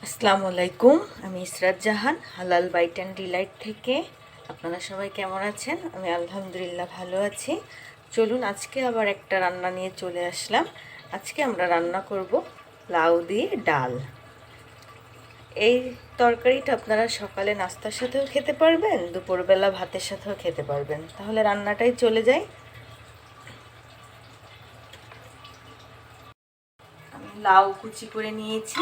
আসসালামু আলাইকুম। আমি ইসরাত জাহান, হালাল বাইট অ্যান্ড ডিলাইট থেকে। আপনারা সবাই কেমন আছেন? আমি আলহামদুলিল্লাহ ভালো আছি। চলুন আজকে আবার একটা রান্না নিয়ে চলে আসলাম। আজকে আমরা রান্না করব লাউ দিয়ে ডাল। এই তরকারিটা আপনারা সকালে নাস্তার সাথেও খেতে পারবেন, দুপুরবেলা ভাতের সাথেও খেতে পারবেন। তাহলে রান্নাটাই চলে যাই। আমি লাউ কুচি করে নিয়েছি।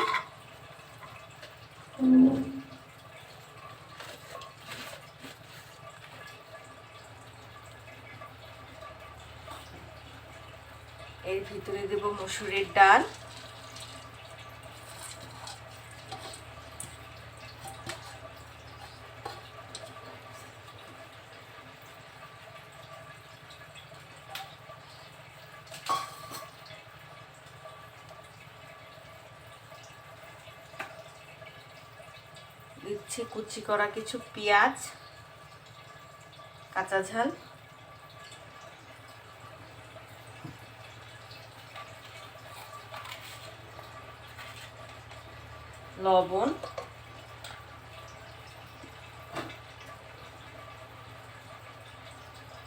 এর ভিতরে দেব মসুরের ডাল, দিচ্ছি কুচি করা কিছু পেঁয়াজ, কাঁচা ঝাল, লবণ,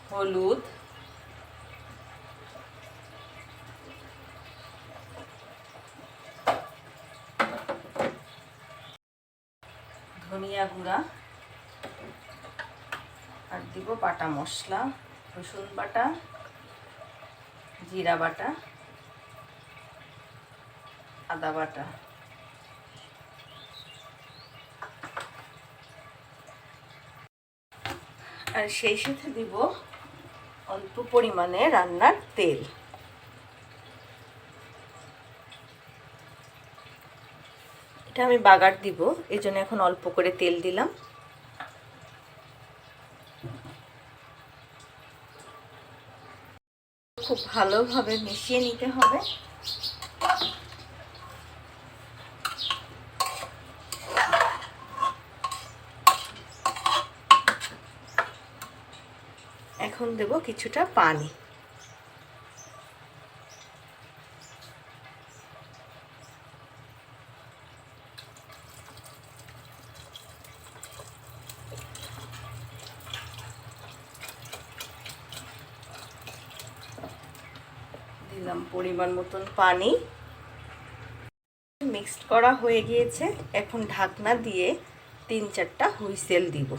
হলুদ, ধনিয়া গুঁড়া, আর দিব বাটা মশলা, রসুন বাটা, জিরা বাটা, আদা বাটা। আর সেই সাথে দিব অল্প পরিমাণে রান্নার তেল। এটা আমি বাগার দিব, এই জন্য এখন অল্প করে তেল দিলাম। খুব ভালোভাবে মিশিয়ে নিতে হবে। এখন দেব কিছুটা পানি। দিলাম পরিমাণ মতন পানি। মিক্সড করা হয়ে গিয়েছে। এখন ঢাকনা দিয়ে 3-4টা হুইসেল দিব।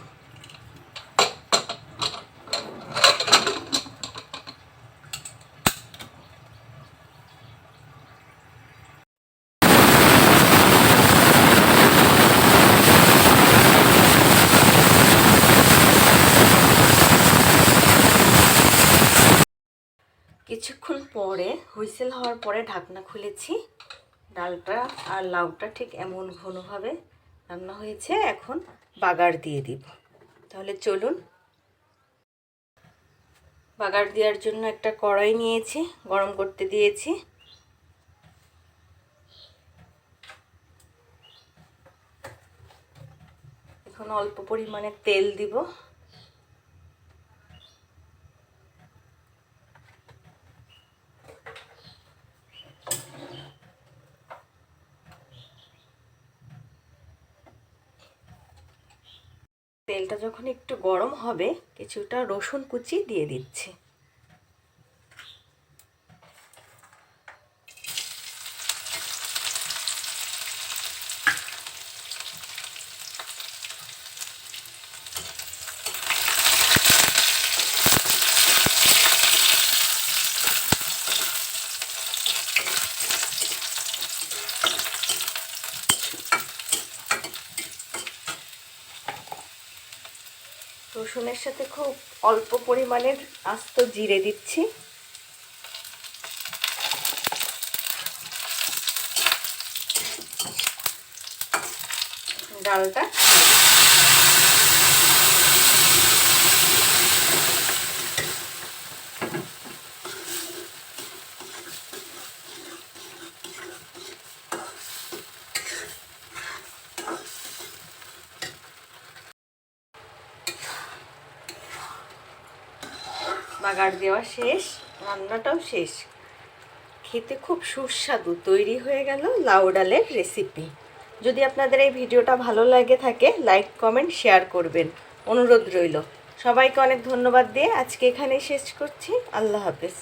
কিছুক্ষণ পরে হুইসেল হওয়ার পরে ঢাকনা খুলেছি। ডালটা আর লাউটা ঠিক এমন ঘনভাবে রান্না হয়েছে। এখন বাগার দিয়ে দিব। তাহলে চলুন। বাগার দেওয়ার জন্য একটা কড়াই নিয়েছি, গরম করতে দিয়েছি। এখন অল্প পরিমাণে তেল দিব। তেলটা যখন একটু গরম হবে, কিছুটা রসুন কুচি দিয়ে দিচ্ছি। রসুনের সাথে খুব অল্প পরিমাণের আস্ত জিরে দিচ্ছি। ডালটা বাগার দেওয়া শেষ, রান্নাটাও শেষ। খেতে খুব সুস্বাদু তৈরি হয়ে গেল লাউ ডালের রেসিপি। যদি আপনাদের এই ভিডিওটা ভালো লাগে থাকে লাইক কমেন্ট শেয়ার করবেন, অনুরোধ রইল। সবাইকে অনেক ধন্যবাদ দিয়ে আজকে এখানেই শেষ করছি। আল্লাহ হাফেজ।